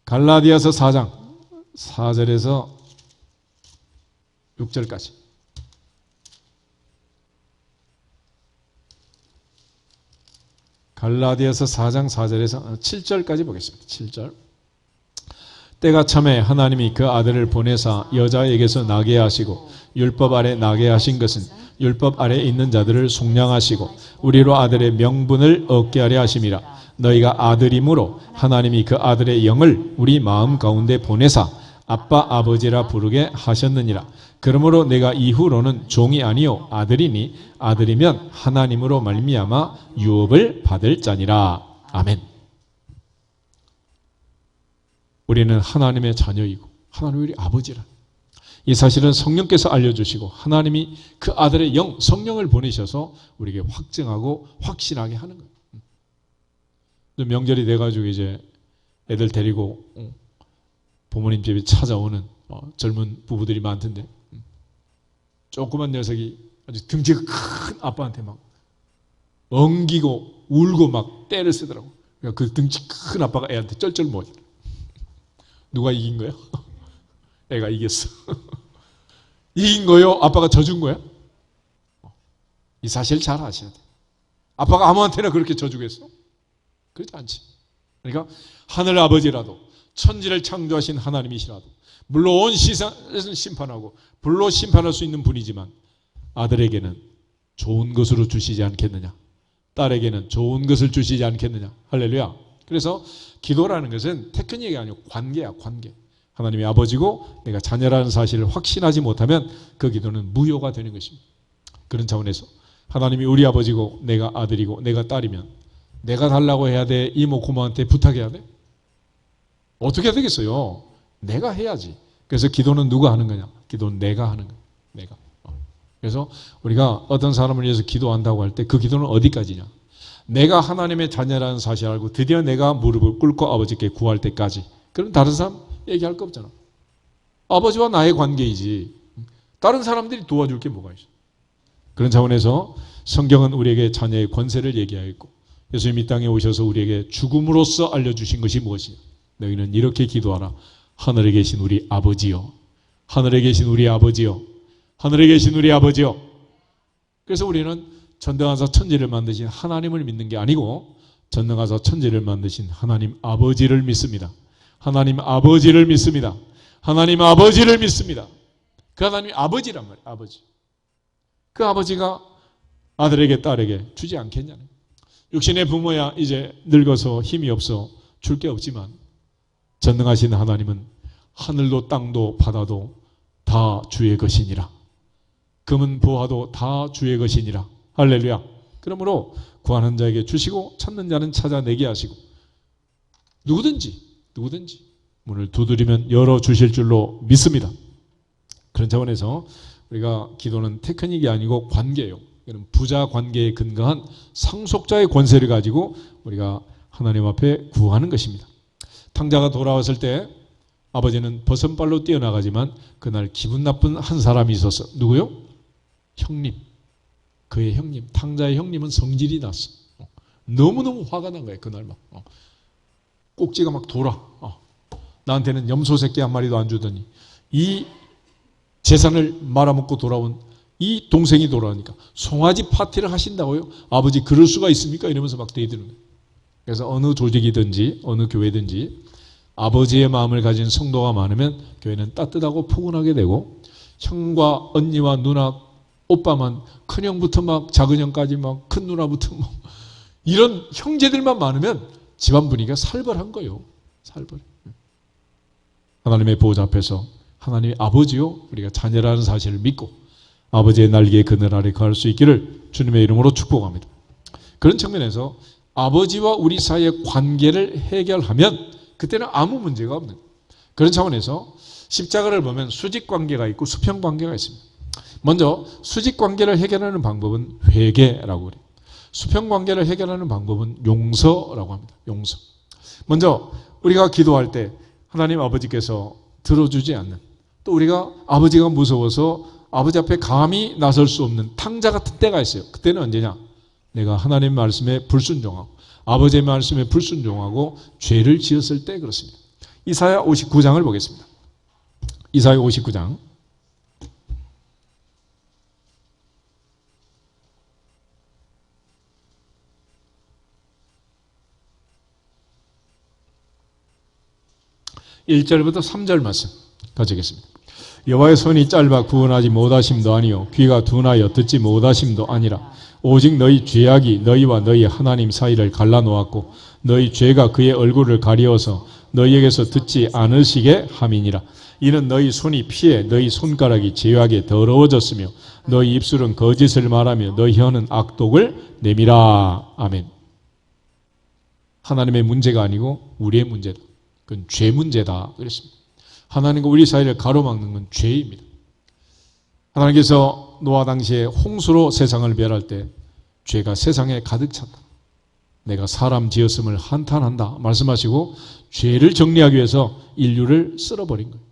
갈라디아서 4장 4절에서 6절까지. 갈라디아서 4장 4절에서 7절까지 보겠습니다. 7절. 때가 참에 하나님이 그 아들을 보내사 여자에게서 나게 하시고 율법 아래 나게 하신 것은 율법 아래 있는 자들을 속량하시고 우리로 아들의 명분을 얻게 하려 하심이라. 너희가 아들이므로 하나님이 그 아들의 영을 우리 마음 가운데 보내사 아빠 아버지라 부르게 하셨느니라. 그러므로 내가 이후로는 종이 아니요 아들이니 아들이면 하나님으로 말미암아 유업을 받을 자니라. 아멘. 우리는 하나님의 자녀이고 하나님이 우리 아버지라. 이 사실은 성령께서 알려주시고 하나님이 그 아들의 영 성령을 보내셔서 우리에게 확증하고 확신하게 하는 거예요. 명절이 돼가지고 이제 애들 데리고 부모님 집에 찾아오는 젊은 부부들이 많던데, 조그만 녀석이 아주 등치가 큰 아빠한테 막 엉기고 울고 막 떼를 쓰더라고. 그러니까 그 등치 큰 아빠가 애한테 쩔쩔 모아줘. 누가 이긴 거야? 애가 이겼어. 이긴 거요? 아빠가 져준 거야? 이 사실 잘 아셔야 돼. 아빠가 아무한테나 그렇게 져주겠어? 그렇지 않지. 그러니까 하늘 아버지라도 천지를 창조하신 하나님이시라도 물론 온 세상을 심판하고 불로 심판할 수 있는 분이지만 아들에게는 좋은 것으로 주시지 않겠느냐, 딸에게는 좋은 것을 주시지 않겠느냐. 할렐루야. 그래서 기도라는 것은 테크닉이 아니고 관계야. 관계. 하나님이 아버지고 내가 자녀라는 사실을 확신하지 못하면 그 기도는 무효가 되는 것입니다. 그런 차원에서 하나님이 우리 아버지고 내가 아들이고 내가 딸이면 내가 달라고 해야 돼? 이모 고모한테 부탁해야 돼? 어떻게 해야 되겠어요? 내가 해야지. 그래서 기도는 누가 하는 거냐? 기도는 내가 하는 거야. 내가. 그래서 우리가 어떤 사람을 위해서 기도한다고 할 때 그 기도는 어디까지냐? 내가 하나님의 자녀라는 사실을 알고 드디어 내가 무릎을 꿇고 아버지께 구할 때까지. 그럼 다른 사람 얘기할 거 없잖아. 아버지와 나의 관계이지 다른 사람들이 도와줄 게 뭐가 있어. 그런 차원에서 성경은 우리에게 자녀의 권세를 얘기하였고 예수님 이 땅에 오셔서 우리에게 죽음으로써 알려주신 것이 무엇이냐. 너희는 이렇게 기도하라. 하늘에 계신 우리 아버지여, 하늘에 계신 우리 아버지여, 하늘에 계신 우리 아버지여. 그래서 우리는 전능하사 천지를 만드신 하나님을 믿는 게 아니고 전능하사 천지를 만드신 하나님 아버지를 믿습니다. 하나님 아버지를 믿습니다. 하나님 아버지를 믿습니다. 그 하나님이 아버지란 말이에요. 아버지. 그 아버지가 아들에게 딸에게 주지 않겠냐는. 육신의 부모야 이제 늙어서 힘이 없어 줄 게 없지만 전능하신 하나님은 하늘도 땅도 바다도 다 주의 것이니라. 금은 보화도 다 주의 것이니라. 할렐루야. 그러므로 구하는 자에게 주시고 찾는 자는 찾아내게 하시고 누구든지 문을 두드리면 열어주실 줄로 믿습니다. 그런 차원에서 우리가 기도는 테크닉이 아니고 관계예요. 부자 관계에 근거한 상속자의 권세를 가지고 우리가 하나님 앞에 구하는 것입니다. 탕자가 돌아왔을 때 아버지는 버선발로 뛰어나가지만 그날 기분 나쁜 한 사람이 있었어. 누구요? 형님. 그의 형님. 탕자의 형님은 성질이 났어. 너무너무 화가 난 거예요. 그날 막. 꼭지가 막 돌아. 나한테는 염소 새끼 한 마리도 안 주더니 이 재산을 말아먹고 돌아온 이 동생이 돌아오니까 송아지 파티를 하신다고요? 아버지 그럴 수가 있습니까? 이러면서 막 대드는 거예요. 그래서 어느 조직이든지 어느 교회든지 아버지의 마음을 가진 성도가 많으면 교회는 따뜻하고 포근하게 되고 형과 언니와 누나 오빠만 큰형부터 막 작은형까지 막 큰 누나부터 막 이런 형제들만 많으면 집안 분위기가 살벌한 거예요. 살벌. 하나님의 보호자 앞에서 하나님의 아버지요 우리가 자녀라는 사실을 믿고 아버지의 날개의 그늘 아래 거할 수 있기를 주님의 이름으로 축복합니다. 그런 측면에서 아버지와 우리 사이의 관계를 해결하면 그때는 아무 문제가 없는 거예요. 그런 차원에서 십자가를 보면 수직관계가 있고 수평관계가 있습니다. 먼저 수직관계를 해결하는 방법은 회개라고 그래요. 수평관계를 해결하는 방법은 용서라고 합니다. 용서. 먼저 우리가 기도할 때 하나님 아버지께서 들어주지 않는 또 우리가 아버지가 무서워서 아버지 앞에 감히 나설 수 없는 탕자 같은 때가 있어요. 그때는 언제냐? 내가 하나님 말씀에 불순종하고 아버지의 말씀에 불순종하고 죄를 지었을 때 그렇습니다. 이사야 59장을 보겠습니다. 이사야 59장 1절부터 3절 말씀 가지겠습니다. 여호와의 손이 짧아 구원하지 못하심도 아니요 귀가 둔하여 듣지 못하심도 아니라 오직 너희 죄악이 너희와 너희 하나님 사이를 갈라놓았고 너희 죄가 그의 얼굴을 가리어서 너희에게서 듣지 않으시게 함이니라. 이는 너희 손이 피해 너희 손가락이 죄악에 더러워졌으며 너희 입술은 거짓을 말하며 너희 혀는 악독을 내밀아. 아멘. 하나님의 문제가 아니고 우리의 문제다. 그건 죄 문제다 그랬습니다. 하나님과 우리 사이를 가로막는 건 죄입니다. 하나님께서 노아 당시에 홍수로 세상을 멸할 때 죄가 세상에 가득 찼다. 내가 사람 지었음을 한탄한다 말씀하시고 죄를 정리하기 위해서 인류를 쓸어버린 거예요.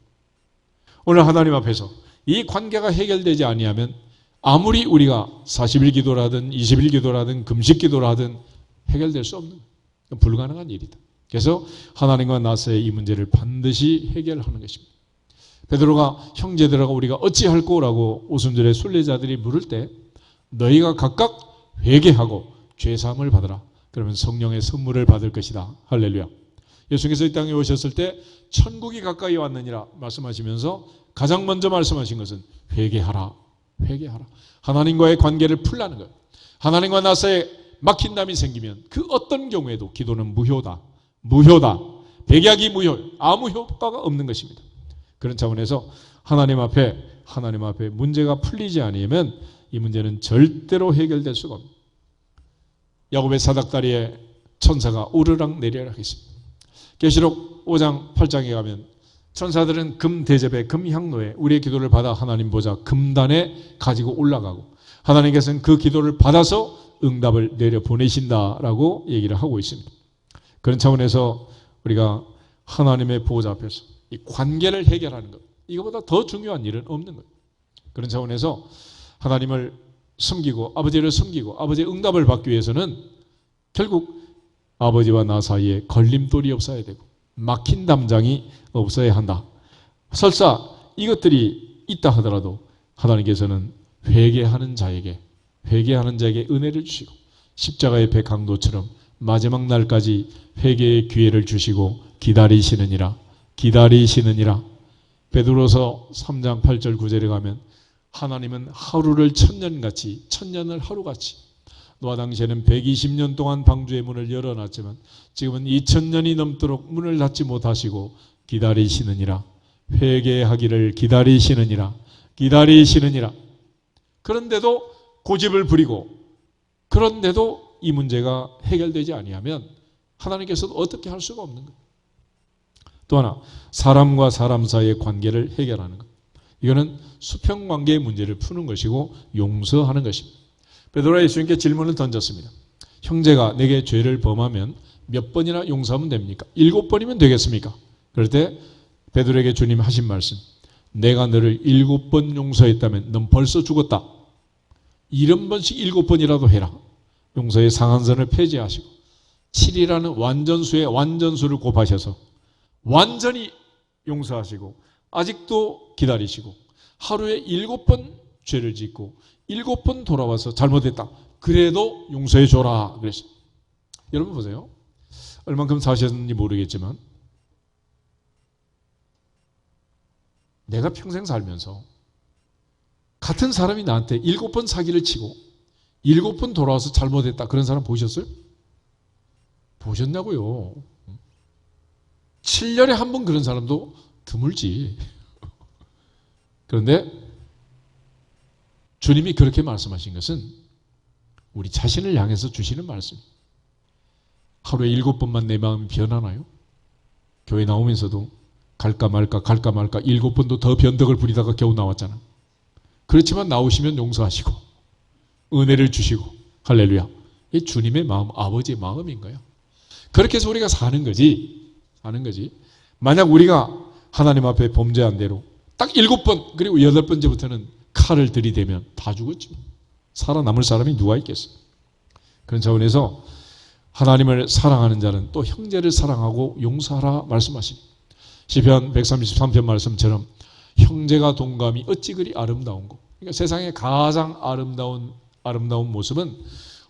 오늘 하나님 앞에서 이 관계가 해결되지 아니하면 아무리 우리가 40일 기도라든 20일 기도라든 금식 기도라든 해결될 수 없는 거예요. 불가능한 일이다. 그래서 하나님과 나서의 이 문제를 반드시 해결하는 것입니다. 베드로가 형제들하고 우리가 어찌할꼬라고 오순절에 순례자들이 물을 때 너희가 각각 회개하고 죄사함을 받으라. 그러면 성령의 선물을 받을 것이다. 할렐루야. 예수께서 이 땅에 오셨을 때 천국이 가까이 왔느니라 말씀하시면서 가장 먼저 말씀하신 것은 회개하라. 회개하라. 하나님과의 관계를 풀라는 거예요. 하나님과 나서의 막힌담이 생기면 그 어떤 경우에도 기도는 무효다. 무효다. 백약이 무효. 아무 효과가 없는 것입니다. 그런 차원에서 하나님 앞에 문제가 풀리지 않으면 이 문제는 절대로 해결될 수가 없습니다. 야곱의 사닥다리에 천사가 오르락 내리락 했습니다. 계시록 5장 8장에 가면 천사들은 금 대접에 금 향로에 우리의 기도를 받아 하나님 보좌 금단에 가지고 올라가고 하나님께서는 그 기도를 받아서 응답을 내려 보내신다라고 얘기를 하고 있습니다. 그런 차원에서 우리가 하나님의 보호자 앞에서 이 관계를 해결하는 것, 이거보다 더 중요한 일은 없는 거예요. 그런 차원에서 하나님을 섬기고 아버지를 섬기고 아버지의 응답을 받기 위해서는 결국 아버지와 나 사이에 걸림돌이 없어야 되고 막힌 담장이 없어야 한다. 설사 이것들이 있다 하더라도 하나님께서는 회개하는 자에게 은혜를 주시고 십자가의 배 강도처럼 마지막 날까지 회개의 기회를 주시고 기다리시느니라. 베드로서 3장 8절 9절에 가면 하나님은 하루를 천년같이 천년을 하루같이 노아 당시에는 120년 동안 방주의 문을 열어놨지만 지금은 2000년이 넘도록 문을 닫지 못하시고 기다리시느니라. 회개하기를 기다리시느니라. 그런데도 고집을 부리고 그런데도 이 문제가 해결되지 아니하면 하나님께서도 어떻게 할 수가 없는 거예요. 또 하나, 사람과 사람 사이의 관계를 해결하는 것. 이거는 수평관계의 문제를 푸는 것이고 용서하는 것입니다. 베드로가 예수님께 질문을 던졌습니다. 형제가 내게 죄를 범하면 몇 번이나 용서하면 됩니까? 7번이면 되겠습니까? 그럴 때 베드로에게 주님 하신 말씀, 내가 너를 7번 용서했다면 넌 벌써 죽었다. 70번씩 7번이라도 해라. 용서의 상한선을 폐지하시고 7이라는 완전수의 완전수를 곱하셔서 완전히 용서하시고 아직도 기다리시고 하루에 7번 죄를 짓고 7번 돌아와서 잘못했다. 그래도 용서해 줘라 그랬어요. 여러분 보세요. 얼만큼 사셨는지 모르겠지만 내가 평생 살면서 같은 사람이 나한테 7번 사기를 치고 7번 돌아와서 잘못했다. 그런 사람 보셨어요? 보셨냐고요? 7년에 한 번 그런 사람도 드물지. 그런데 주님이 그렇게 말씀하신 것은 우리 자신을 향해서 주시는 말씀. 하루에 7번만 내 마음이 변하나요? 교회 나오면서도 갈까 말까 7번도 더 변덕을 부리다가 겨우 나왔잖아. 그렇지만 나오시면 용서하시고 은혜를 주시고 할렐루야. 이게 주님의 마음, 아버지의 마음인 거야. 그렇게 해서 우리가 사는 거지. 만약 우리가 하나님 앞에 범죄한 대로 딱 7번 그리고 8번째부터는 칼을 들이대면 다 죽었지. 살아남을 사람이 누가 있겠어. 그런 차원에서 하나님을 사랑하는 자는 또 형제를 사랑하고 용서하라 말씀하십니다. 시편 133편 말씀처럼 형제가 동감이 어찌 그리 아름다운고. 그러니까 세상의 가장 아름다운 모습은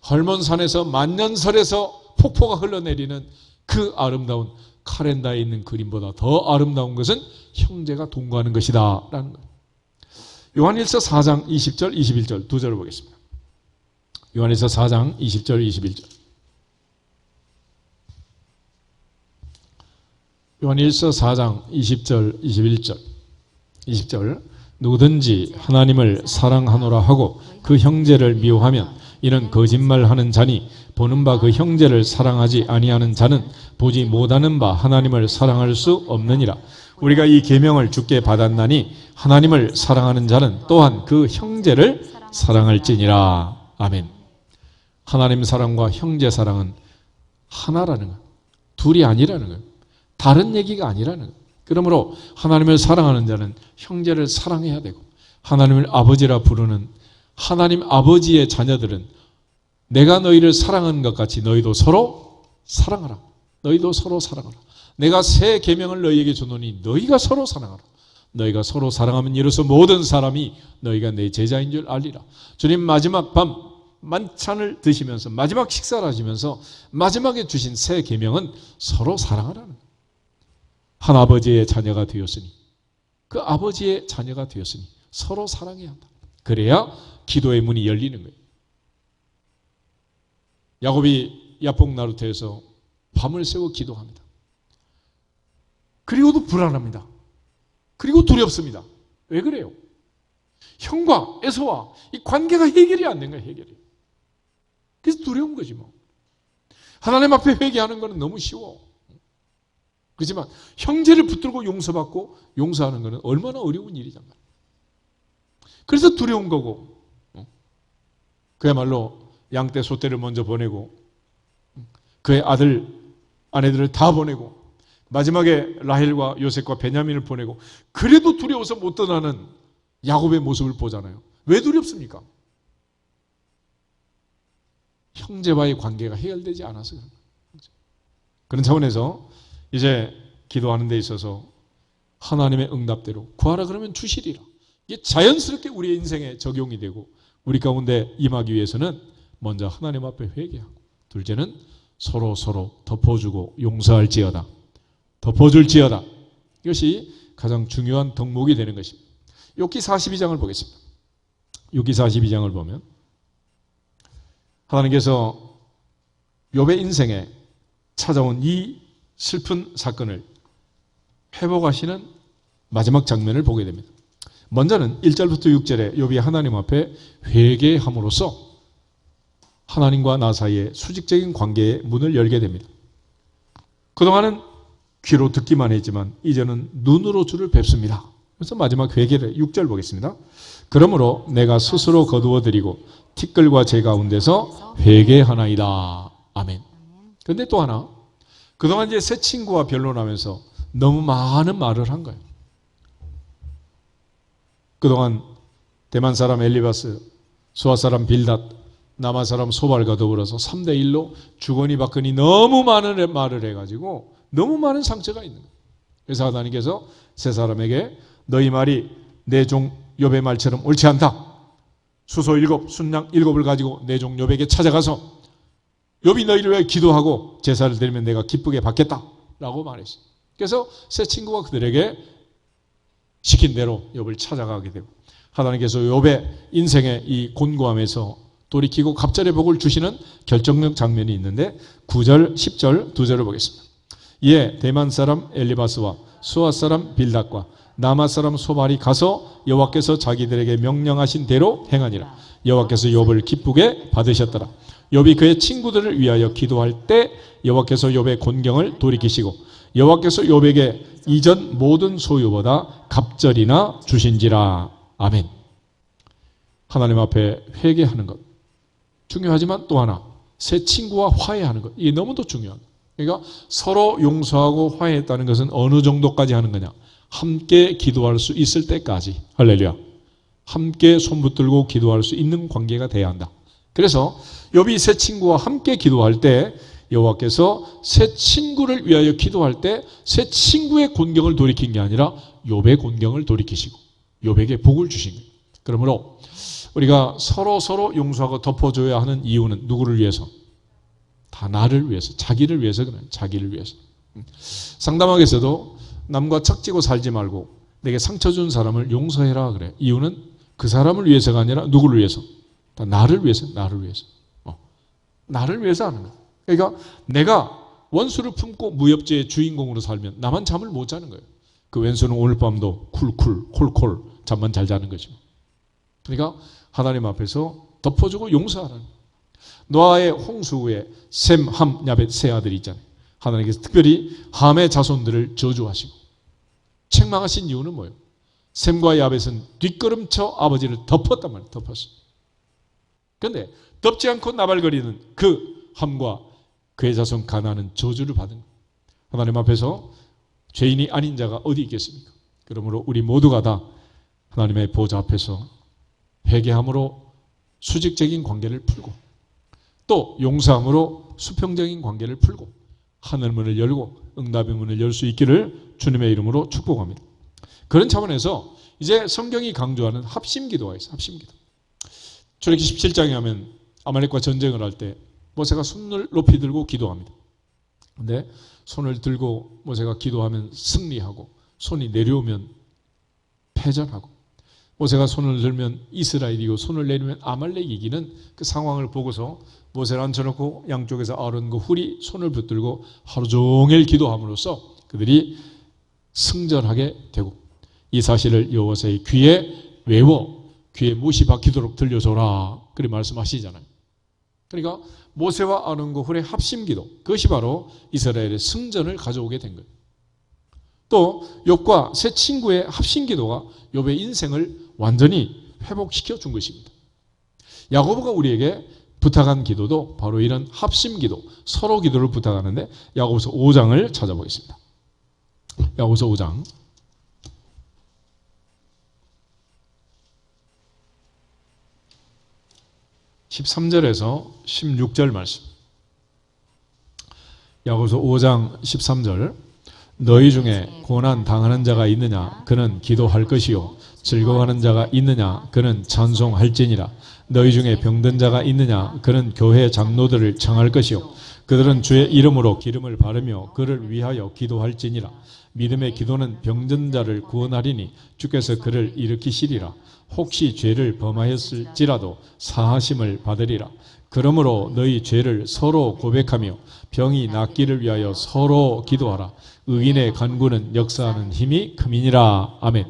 헐몬산에서 만년설에서 폭포가 흘러내리는 그 아름다운 카렌다에 있는 그림보다 더 아름다운 것은 형제가 동거하는 것이다 라는 거예요. 요한일서 4장 20절 21절 두 절을 보겠습니다. 요한일서 4장 20절 21절. 요한일서 4장 20절 21절 20절 누구든지 하나님을 사랑하노라 하고 그 형제를 미워하면 이는 거짓말하는 자니 보는 바 그 형제를 사랑하지 아니하는 자는 보지 못하는 바 하나님을 사랑할 수 없느니라. 우리가 이 계명을 주께 받았나니 하나님을 사랑하는 자는 또한 그 형제를 사랑할지니라. 아멘. 하나님 사랑과 형제 사랑은 하나라는 거예요. 둘이 아니라는 거예요. 다른 얘기가 아니라는 거예요. 그러므로 하나님을 사랑하는 자는 형제를 사랑해야 되고 하나님을 아버지라 부르는 하나님 아버지의 자녀들은 내가 너희를 사랑하는 것 같이 너희도 서로 사랑하라. 너희도 서로 사랑하라. 내가 새 계명을 너희에게 주노니 너희가 서로 사랑하라. 너희가 서로 사랑하면 이로써 모든 사람이 너희가 내 제자인 줄 알리라. 주님 마지막 밤 만찬을 드시면서 마지막 식사를 하시면서 마지막에 주신 새 계명은 서로 사랑하라는 거예요. 한 아버지의 자녀가 되었으니 그 아버지의 자녀가 되었으니 서로 사랑해야 한다. 그래야 기도의 문이 열리는 거예요. 야곱이 야복 나루터에서 밤을 새워 기도합니다. 그리고도 불안합니다. 그리고 두렵습니다. 왜 그래요? 형과 에서와 이 관계가 해결이 안 된 거예요. 해결이. 그래서 두려운 거지 뭐. 하나님 앞에 회개하는 거는 너무 쉬워. 그렇지만 형제를 붙들고 용서받고 용서하는 거는 얼마나 어려운 일이잖아. 그래서 두려운 거고 그야말로 양떼 소떼를 먼저 보내고 그의 아내들을 다 보내고 마지막에 라헬과 요셉과 베냐민을 보내고 그래도 두려워서 못 떠나는 야곱의 모습을 보잖아요. 왜 두렵습니까? 형제와의 관계가 해결되지 않아서 그런 거예요. 그런 차원에서 이제 기도하는 데 있어서 하나님의 응답대로 구하라 그러면 주시리라. 이게 자연스럽게 우리의 인생에 적용이 되고 우리 가운데 임하기 위해서는 먼저 하나님 앞에 회개하고 둘째는 서로 덮어주고 용서할지어다. 덮어줄지어다. 이것이 가장 중요한 덕목이 되는 것입니다. 욥기 42장을 보겠습니다. 욥기 42장을 보면 하나님께서 욥의 인생에 찾아온 이 슬픈 사건을 회복하시는 마지막 장면을 보게 됩니다. 먼저는 1절부터 6절에 욥이 하나님 앞에 회개함으로써 하나님과 나 사이의 수직적인 관계의 문을 열게 됩니다. 그동안은 귀로 듣기만 했지만 이제는 눈으로 주를 뵙습니다. 그래서 마지막 회개를 6절 보겠습니다. 그러므로 내가 스스로 거두어드리고 티끌과 제 가운데서 회개하나이다. 아멘. 그런데 또 하나, 그동안 이제 새 친구와 변론하면서 너무 많은 말을 한 거예요. 그동안 대만 사람 엘리바스, 수아 사람 빌닷, 남아 사람 소발과 더불어서 3대1로 주거니 받거니 너무 많은 말을 해가지고 너무 많은 상처가 있는 거예요. 그래서 하나님께서 세 사람에게 너희 말이 내 종 욥의 말처럼 옳지 않다. 수소 7, 순양 7을 가지고 내 종 욥에게 찾아가서 욥이 너희를 위해 기도하고 제사를 드리면 내가 기쁘게 받겠다라고 말했어요. 그래서 새 친구가 그들에게 시킨 대로 욥을 찾아가게 되고 하나님께서 욥의 인생의 이 곤고함에서 돌이키고 갑절의 복을 주시는 결정적 장면이 있는데 9절, 10절 두 절을 보겠습니다. 이에 대만 사람 엘리바스와 수아 사람 빌닷과 남아 사람 소발이 가서 여호와께서 자기들에게 명령하신 대로 행하니라. 여호와께서 욥을 기쁘게 받으셨더라. 욥이 그의 친구들을 위하여 기도할 때 여호와께서 욥의 곤경을 돌이키시고 여호와께서 욥에게 이전 모든 소유보다 갑절이나 주신지라. 아멘. 하나님 앞에 회개하는 것 중요하지만 또 하나 새 친구와 화해하는 것 이게 너무도 중요한 거예요. 그러니까 서로 용서하고 화해했다는 것은 어느 정도까지 하는 거냐, 함께 기도할 수 있을 때까지. 할렐루야. 함께 손 붙들고 기도할 수 있는 관계가 돼야 한다. 그래서 욥이 새 친구와 함께 기도할 때 여호와께서 새 친구를 위하여 기도할 때 새 친구의 곤경을 돌이킨 게 아니라 욥의 곤경을 돌이키시고 욥에게 복을 주신 거예요. 그러므로 우리가 서로 용서하고 덮어줘야 하는 이유는 누구를 위해서? 다 나를 위해서, 자기를 위해서 그래요. 자기를 위해서. 상담학에서도 남과 척지고 살지 말고 내게 상처 준 사람을 용서해라 그래. 이유는 그 사람을 위해서가 아니라 누구를 위해서? 다 나를 위해서, 나를 위해서. 나를 위해서 하는 거야. 그러니까 내가 원수를 품고 무협지의 주인공으로 살면 나만 잠을 못 자는 거예요. 그 왼수는 오늘 밤도 콜콜 잠만 잘 자는 거죠. 그러니까 하나님 앞에서 덮어주고 용서하라는 거예요. 노아의 홍수 후에 셈, 함, 야벳 세 아들이 있잖아요. 하나님께서 특별히 함의 자손들을 저주하시고 책망하신 이유는 뭐예요? 셈과 야벳은 뒷걸음쳐 아버지를 덮었단 말이에요. 덮었어요. 그런데 덮지 않고 나발거리는 그 함과 그의 자손 가나안은 저주를 받은 거예요. 하나님 앞에서 죄인이 아닌 자가 어디 있겠습니까? 그러므로 우리 모두가 다 하나님의 보좌 앞에서 회개함으로 수직적인 관계를 풀고 또 용서함으로 수평적인 관계를 풀고 하늘 문을 열고 응답의 문을 열 수 있기를 주님의 이름으로 축복합니다. 그런 차원에서 이제 성경이 강조하는 합심기도가 있어요. 합심기도. 출애굽기 17장에 하면 아말렉과 전쟁을 할 때 모세가 손을 높이 들고 기도합니다. 근데 손을 들고 모세가 기도하면 승리하고 손이 내려오면 패전하고 모세가 손을 들면 이스라엘이고 손을 내리면 아말렉이 이기는 그 상황을 보고서 모세를 앉혀놓고 양쪽에서 아론과 훌이 손을 붙들고 하루 종일 기도함으로써 그들이 승전하게 되고 이 사실을 여호와의 귀에 외워 귀에 못이 박히도록 들려줘라 그렇게 말씀하시잖아요. 그러니까 모세와 아론과 훌의 합심기도 그것이 바로 이스라엘의 승전을 가져오게 된 거예요. 또 욥과 새 친구의 합심기도가 욥의 인생을 완전히 회복시켜 준 것입니다. 야고보가 우리에게 부탁한 기도도 바로 이런 합심기도, 서로 기도를 부탁하는데 야고보서 5장을 찾아보겠습니다. 야고보서 5장 13절에서 16절 말씀. 야고보서 5장 13절 너희 중에 고난 당하는 자가 있느냐 그는 기도할 것이요 즐거워하는 자가 있느냐 그는 찬송할지니라. 너희 중에 병든 자가 있느냐 그는 교회 장로들을 청할 것이요 그들은 주의 이름으로 기름을 바르며 그를 위하여 기도할지니라. 믿음의 기도는 병든 자를 구원하리니 주께서 그를 일으키시리라. 혹시 죄를 범하였을지라도 사하심을 받으리라. 그러므로 너희 죄를 서로 고백하며 병이 낫기를 위하여 서로 기도하라. 의인의 간구는 역사하는 힘이 큼이니라. 아멘.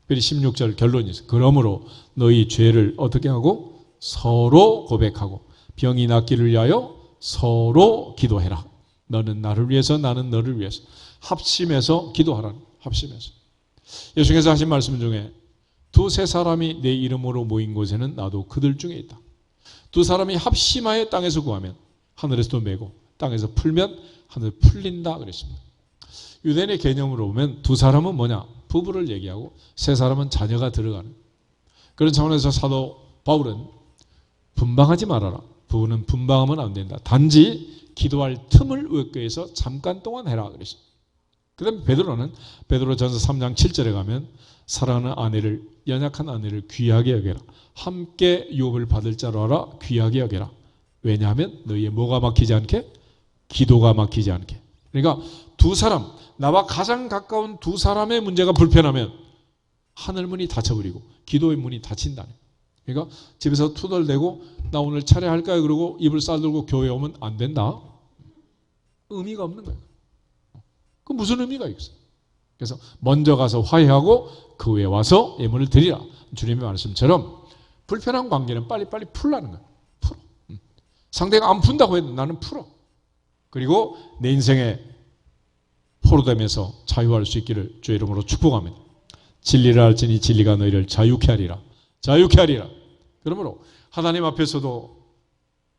특별히 16절 결론이 있어요. 그러므로 너희 죄를 어떻게 하고 서로 고백하고 병이 낫기를 위하여 서로 기도해라. 너는 나를 위해서 나는 너를 위해서 합심해서 기도하라는 합심해서. 예수께서 하신 말씀 중에 두세 사람이 내 이름으로 모인 곳에는 나도 그들 중에 있다. 두 사람이 합심하여 땅에서 구하면 하늘에서도 메고 땅에서 풀면 하늘 풀린다 그랬습니다. 유대인의 개념으로 보면 두 사람은 뭐냐? 부부를 얘기하고 세 사람은 자녀가 들어가는 그런 차원에서 사도 바울은 분방하지 말아라. 부부는 분방하면 안 된다. 단지 기도할 틈을 얻기 위해서 잠깐 동안 해라 그랬습니다. 그 다음에 베드로는 베드로전서 3장 7절에 가면 사랑하는 아내를 연약한 아내를 귀하게 여겨라. 함께 유업을 받을 자로 알아 귀하게 여겨라. 왜냐하면 너희의 뭐가 막히지 않게? 기도가 막히지 않게. 그러니까 두 사람, 나와 가장 가까운 두 사람의 문제가 불편하면 하늘문이 닫혀버리고 기도의 문이 닫힌다네. 그러니까 집에서 투덜대고 나 오늘 차례할까요? 그러고 입을 싸들고 교회 오면 안 된다. 의미가 없는 거예요. 그 무슨 의미가 있어요? 그래서 먼저 가서 화해하고 그 후에 와서 예물을 드리라. 주님의 말씀처럼 불편한 관계는 빨리빨리 풀라는 거예요. 풀어. 상대가 안 푼다고 해도 나는 풀어. 그리고 내 인생에 포로됨에서 자유할 수 있기를 주의 이름으로 축복합니다. 진리를 알지니 진리가 너희를 자유케 하리라. 자유케 하리라. 그러므로 하나님 앞에서도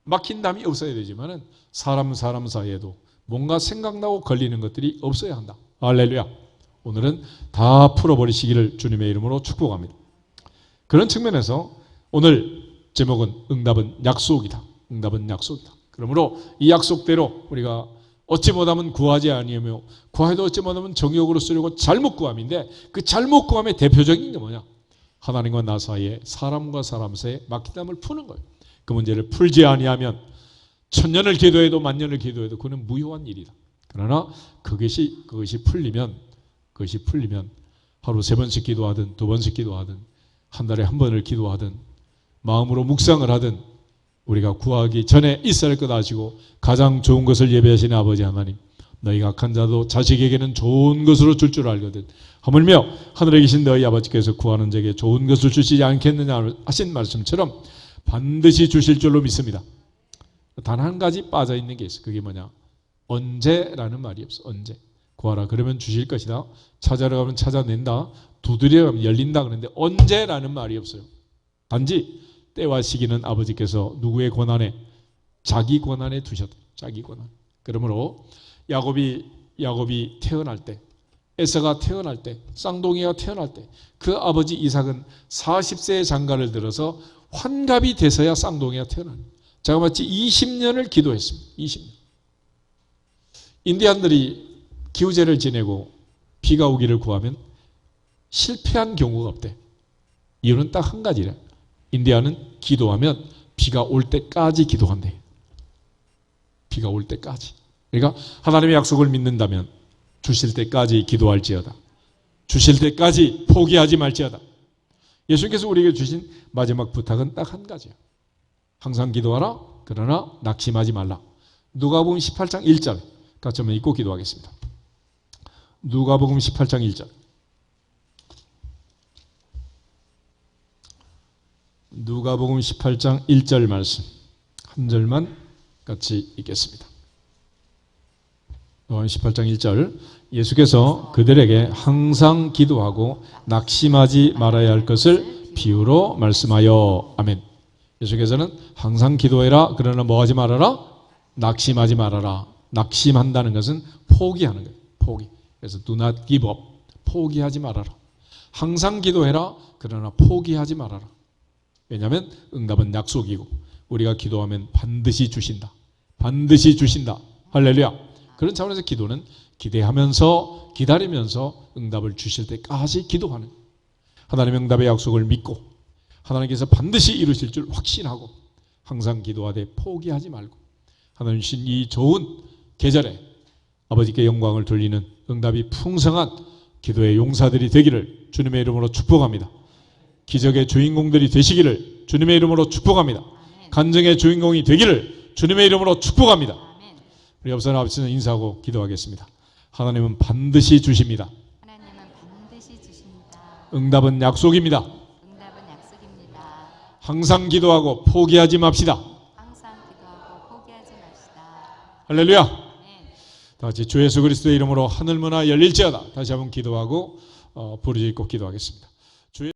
막힌 담이 없어야 되지만은 사람 사이에도 뭔가 생각나고 걸리는 것들이 없어야 한다. 할렐루야. 오늘은 다 풀어버리시기를 주님의 이름으로 축복합니다. 그런 측면에서 오늘 제목은 응답은 약속이다. 응답은 약속이다. 그러므로 이 약속대로 우리가 얻지 못하면 구하지 아니하며 구해도 얻지 못하면 정욕으로 쓰려고 잘못 구함인데 그 잘못 구함의 대표적인 게 뭐냐? 하나님과 나 사이에 사람과 사람 사이에 막힌 담을 푸는 거예요. 그 문제를 풀지 아니하면 천년을 기도해도 만년을 기도해도 그는 무효한 일이다. 그러나 그것이 풀리면 하루 3번씩 기도하든 2번씩 기도하든 한 달에 1번을 기도하든 마음으로 묵상을 하든 우리가 구하기 전에 있어야 할 것 아시고 가장 좋은 것을 예배하시는 아버지 하나님, 너희가 악한 자도 자식에게는 좋은 것으로 줄 줄 알거든 하물며 하늘에 계신 너희 아버지께서 구하는 자에게 좋은 것을 주시지 않겠느냐 하신 말씀처럼 반드시 주실 줄로 믿습니다. 단 한 가지 빠져있는 게 있어요. 그게 뭐냐? 언제라는 말이 없어. 언제. 구하라 그러면 주실 것이다. 찾아라 가면 찾아낸다. 두드리라 가면 열린다. 그런데 언제라는 말이 없어요. 단지 때와 시기는 아버지께서 누구의 권한에? 자기 권한에 두셨다. 자기 권한. 그러므로 야곱이 태어날 때, 에서가 태어날 때, 쌍둥이가 태어날 때 그 아버지 이삭은 40세의 장가를 들어서 환갑이 돼서야 쌍둥이가 태어나는 거예요. 제가 마치 20년을 기도했습니다. 20년. 인디안들이 기후제를 지내고 비가 오기를 구하면 실패한 경우가 없대. 이유는 딱 한 가지래. 인디안은 기도하면 비가 올 때까지 기도한대. 비가 올 때까지. 그러니까 하나님의 약속을 믿는다면 주실 때까지 기도할지어다. 주실 때까지 포기하지 말지어다. 예수님께서 우리에게 주신 마지막 부탁은 딱 한 가지예요. 항상 기도하라. 그러나 낙심하지 말라. 누가복음 18장 1절 같이 한번 읽고 기도하겠습니다. 누가복음 18장 1절. 누가복음 18장 1절 말씀 한 절만 같이 읽겠습니다. 누가복음 18장 1절. 예수께서 그들에게 항상 기도하고 낙심하지 말아야 할 것을 비유로 말씀하여. 아멘. 예수께서는 항상 기도해라. 그러나 뭐 하지 말아라? 낙심하지 말아라. 낙심한다는 것은 포기하는 거예요. 포기. 그래서 do not give up. 포기하지 말아라. 항상 기도해라. 그러나 포기하지 말아라. 왜냐하면 응답은 약속이고 우리가 기도하면 반드시 주신다. 반드시 주신다. 할렐루야. 그런 차원에서 기도는 기대하면서 기다리면서 응답을 주실 때까지 기도하는 하나님의 응답의 약속을 믿고 하나님께서 반드시 이루실 줄 확신하고 항상 기도하되 포기하지 말고 하나님 주신 이 좋은 계절에 아버지께 영광을 돌리는 응답이 풍성한 기도의 용사들이 되기를 주님의 이름으로 축복합니다. 기적의 주인공들이 되시기를 주님의 이름으로 축복합니다. 간증의 주인공이 되기를 주님의 이름으로 축복합니다. 우리 옆사람 앞에서 인사하고 기도하겠습니다. 하나님은 반드시 주십니다. 하나님은 반드시 주십니다. 것입니다. 응답은 약속입니다. 응답은 약속입니다. 항상 기도하고 포기하지 맙시다. 항상 기도하고 포기하지 맙시다. 할렐루야. 아멘. 다 같이 주 예수 그리스도의 이름으로 하늘문화 열릴지어다. 다시 한번 기도하고 부르짖고 기도하겠습니다.